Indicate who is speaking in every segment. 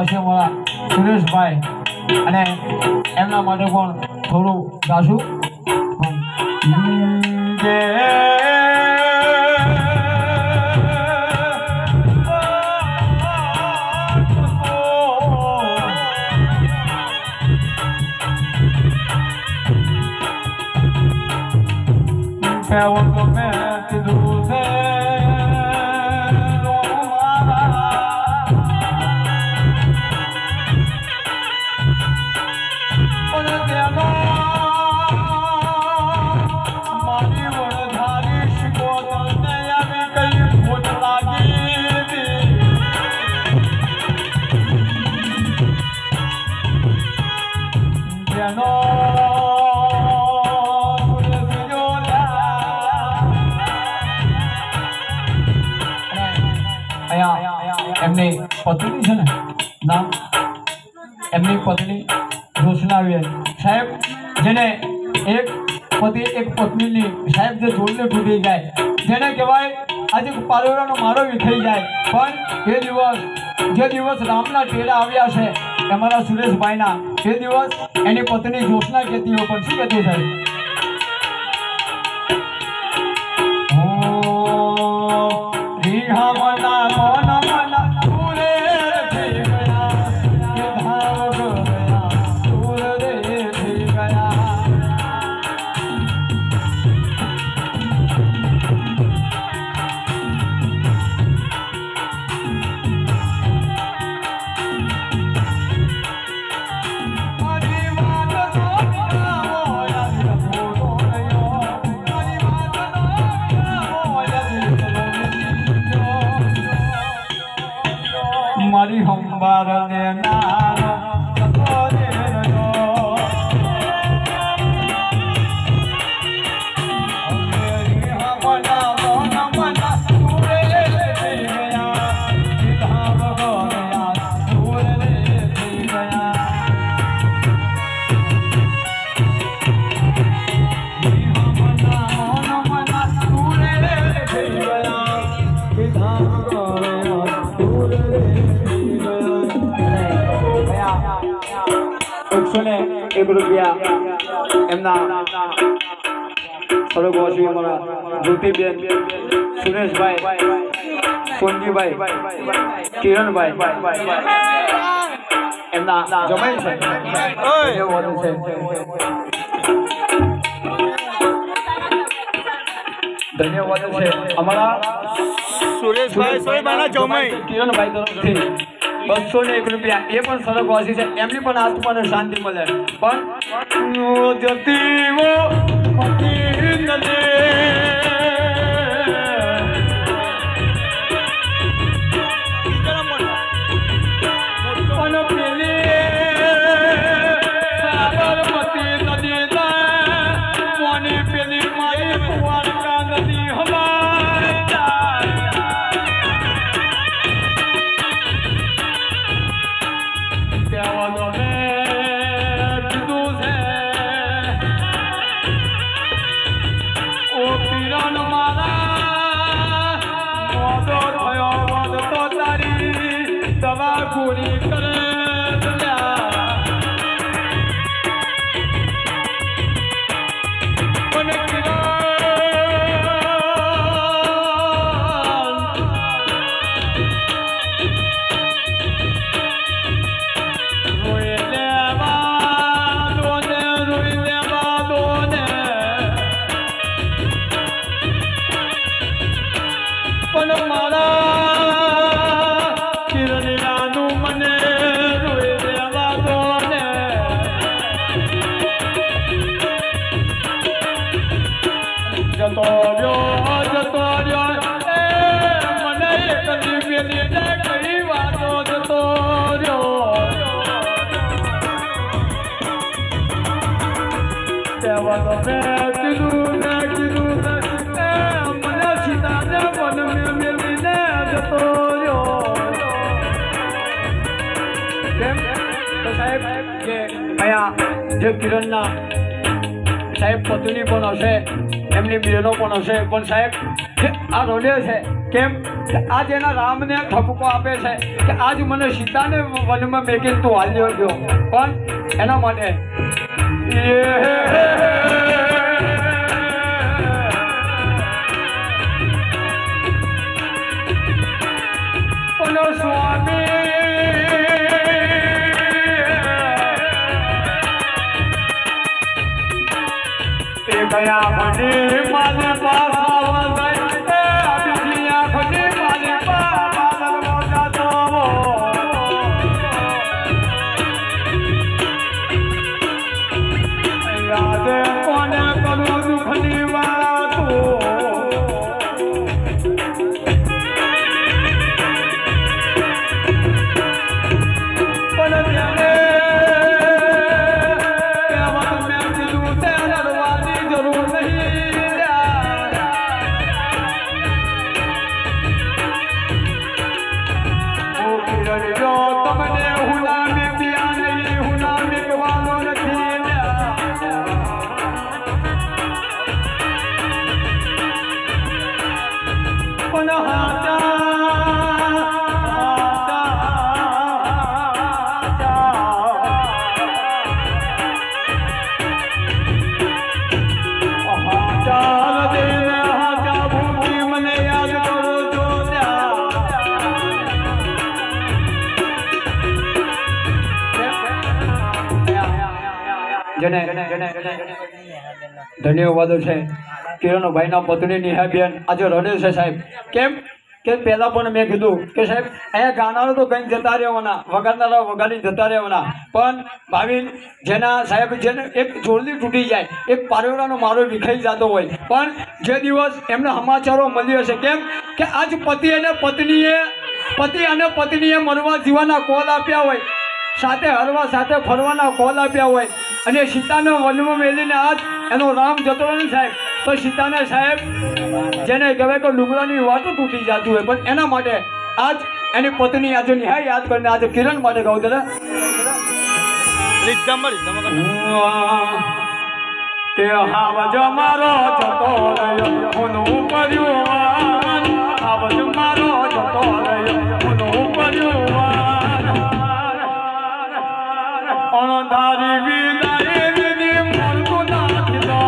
Speaker 1: પાસે અમારા સુરેશભાઈ અને એમના માટે પણ થોડું ગાશું એમની પત્ની છે ને નામ એમની પત્ની રોશનાબેન સાહેબ જેને એક પતિ એક પત્નીની સાહેબ જે જોડને તૂટી જાય જેને કહેવાય આજે પારોરાનો મારો વિખાઈ જાય પણ જે દિવસ રામના ટેડા આવ્યા છે અમારા સુરેશભાઈના એ દિવસ એની પત્ની જોશના કહેતી હોય પણ શું કહેતી સાહેબ મારી હંબાર ને નાર ₹1 એમના સરોગવાસી અમારા જ્યોતિબેન સુરેશભાઈ સોનજીભાઈ કિરણભાઈ એમના જમાઈ છે ધન્યવાદ છે અમારા સુરેશભાઈ જમાઈ કિરણભાઈ તરફથી ₹201 એ પણ સડકવાસી છે એમની પણ આત્માને શાંતિ મળે પણ સાહેબ પત્ની પણ હશે, એમની બહેનો પણ હશે, પણ સાહેબ આ રોડે છે કેમ આજ એના રામને ઠપકો આપે છે કે આજ મને સીતાને વનમાં મેકીને તું હાલ્યો ગયો, પણ એના માટે સ્વામી ગયા ભણી મારી પાસા બીજી આંખની મારી પાસા મોટા તો યાદ કોને કરું દુઃખની વાતો ધન્યવાદો છે કિરણભાઈના પત્ની નિહાબેન આજે રડે છે સાહેબ, કેમ કે પહેલા પણ મેં કીધું કે સાહેબ અહીંયા ગાનારો તો કંઈક જતા રહેવાના, વગાડનારા વગાડી જતા રહેવાના, પણ ભાવિન જેના સાહેબ જેને એક જોડલી તૂટી જાય, એક પારેવડાનો મારો વિખાઈ જતો હોય, પણ જે દિવસ એમને સમાચારો મળી હશે કેમ કે આજ પતિ અને પત્નીએ મરવા જીવાના કોલ આપ્યા હોય, સાથે હરવા સાથે ફરવાના કોલ આપ્યા હોય, અને સીતાને વનમાં મેલીને આજ એનો રામ જતો રહે સાહેબ, તો સીતાને સાહેબ જેને કહેવાય કે ડુંગરાની વાતો તૂટી જતી હોય, પણ એના માટે આજ એની પત્ની આજે નિહાય યાદ કરીને આજે કિરણ માટે કહું છું કે હાવજ મારો જતો રહ્યો હું પડ્યું, હાવજ મારો જતો રહ્યો હું પડ્યું, અણધારી વિદાય વિધિ મળતું નાખી દો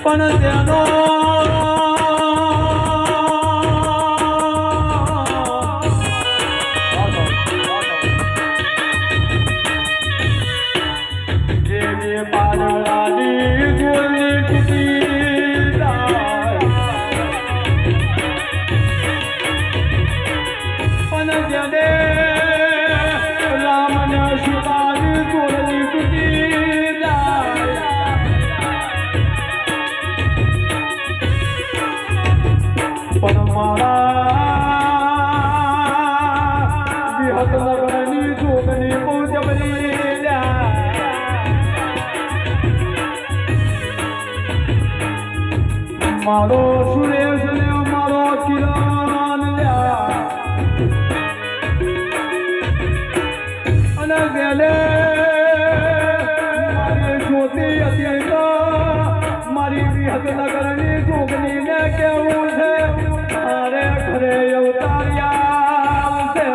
Speaker 1: પણ તેનો જેવી પાડવાની ગોલી તૂટી જાય પણ જેને રામને સીતાની ગોલી તૂટી જાય પણ મારા વિહત નગરની જોગની બહુ જબરી મારો સુરેશ ને મારો કિરણ અને વેલે મારી જ્યોતિ હતી મારી વિહત નગરની જોગની ને કેવું છે મારે ઘરે અવતાર્યા છે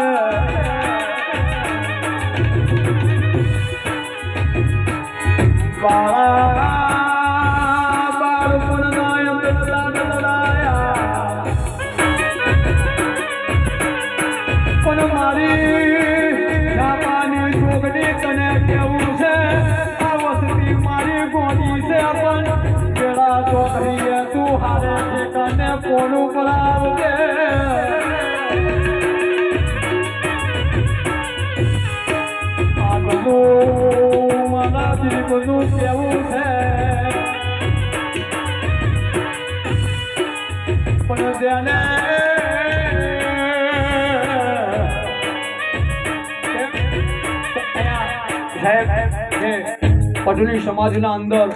Speaker 1: પણ મારી જાપાની જોગની તને કેવું છે આ વસ્તી મારી ગોડી છે પણ કેળા ચોકડીએ તું હારે ઠેકાને કોનું પડાવજે આગળનું મારા જીવનું કેવું છે પણ જેને પટોળી સમાજના અંદર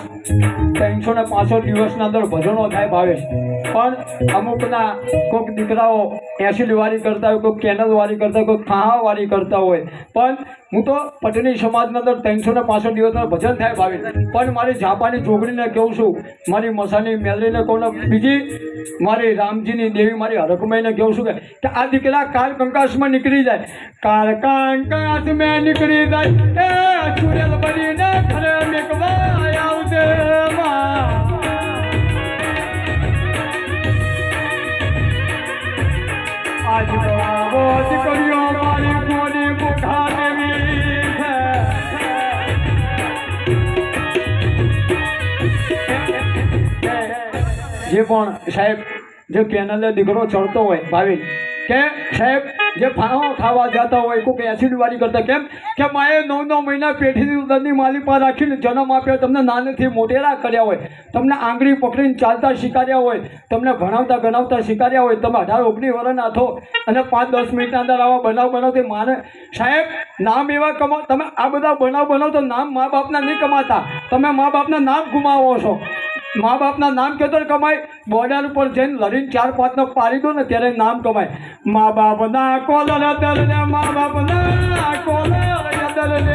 Speaker 1: 365 દિવસના અંદર ભજનો થાય ભાવેશ પણ અમુકના કોઈક દીકરાઓ 80 વારી કરતા હોય કોઈક કેનલ વારી કરતા હોય કોઈક ખાહા વારી કરતા હોય પણ હું તો પટોળી સમાજના અંદર 365 દિવસના ભજન થાય ભાવેશ પણ મારી જાપાની જોગણીને કહું છું મારી મસાની મેલરીને કહું બીજી મારી રામજીની દેવી મારી હરકમાઈને કહું છું કે આ દીકરા કાળ કંકાસમાં નીકળી જાય કાળ કંકાસમાં નીકળી જાય એ ચુરેલ બનીને ઘરે મેકવા આવજે આજ બરાબો દીકરીઓ મારી કોની મુઠા દેવી જે પણ સાહેબ જે કેનલે દીકરો ચડતો હોય ભાવિક કે સાહેબ જે ફાળો ખાવા જતા હોય કોઈ એસિડ વાળી કરતા કેમ કે માએ 9 મહિના પેઢીની ઉદરની માલી પર રાખીને જન્મ આપ્યો તમને નાનેથી મોટેરા કર્યા હોય તમને આંગળી પકડીને ચાલતા શીખવાડ્યા હોય તમને ભણાવતા ગણાવતા શીખવાડ્યા હોય તમે 18-19 વર્ષના થો અને 5-10 મિનિટના અંદર આવા બનાવતી માને સાહેબ નામ એવા કમાવ તમે આ બધા બનાવ તો નામ મા બાપના નહીં કમાતા તમે મા બાપના નામ ગુમાવો છો મા બાપના નામ કહેતો કમાય બોર્ડર ઉપર જઈને લડીને 4-5 પાડી દો ને ત્યારે નામ કમાય મા બાપના કોલર દલ ને મા બાપના કોલર દલ ને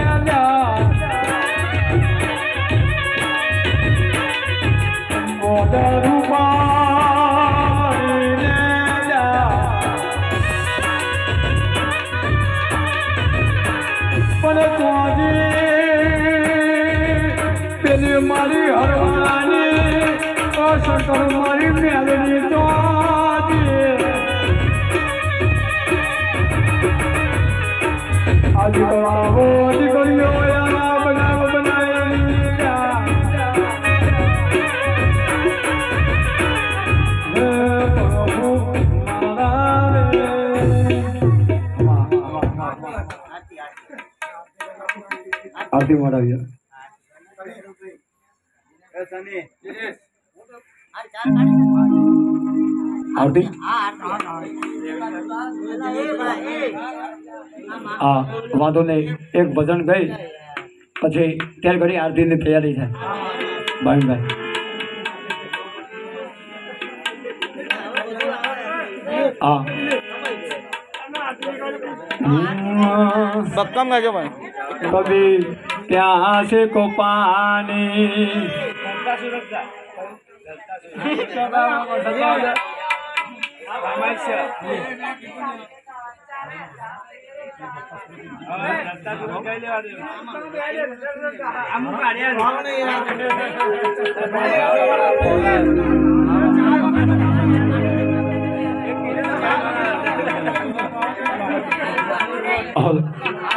Speaker 1: બોર્ડર પણ પેલી મારી હરવાની શંકર મારી મેલની તો આજે બનાવો દીકરીઓ બનાવ બનાવી આરતી મરાવી આરતી હા વાંધો નહીં એક ભજન ગઈ પછી ત્યાર ઘડી આરતીની તૈયારી થાય ભાઈભાઈ હા
Speaker 2: सबकम गाजो भाई
Speaker 1: कभी प्यास को पानी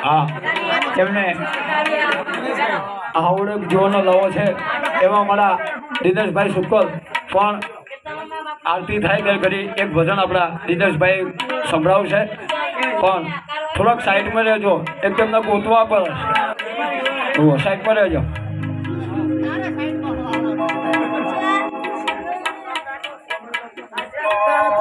Speaker 1: હા તેમને આવડત જોવાનો લવો છે એમાં મારા દિનેશભાઈ સુકલ પણ આરતી થાય ત્યારે ઘડી એક ભજન આપણા દિનેશભાઈ સંભળાવશે પણ થોડાક સાઈડમાં રહેજો એકદમ ગોતવા પર સાઈડમાં રહેજો.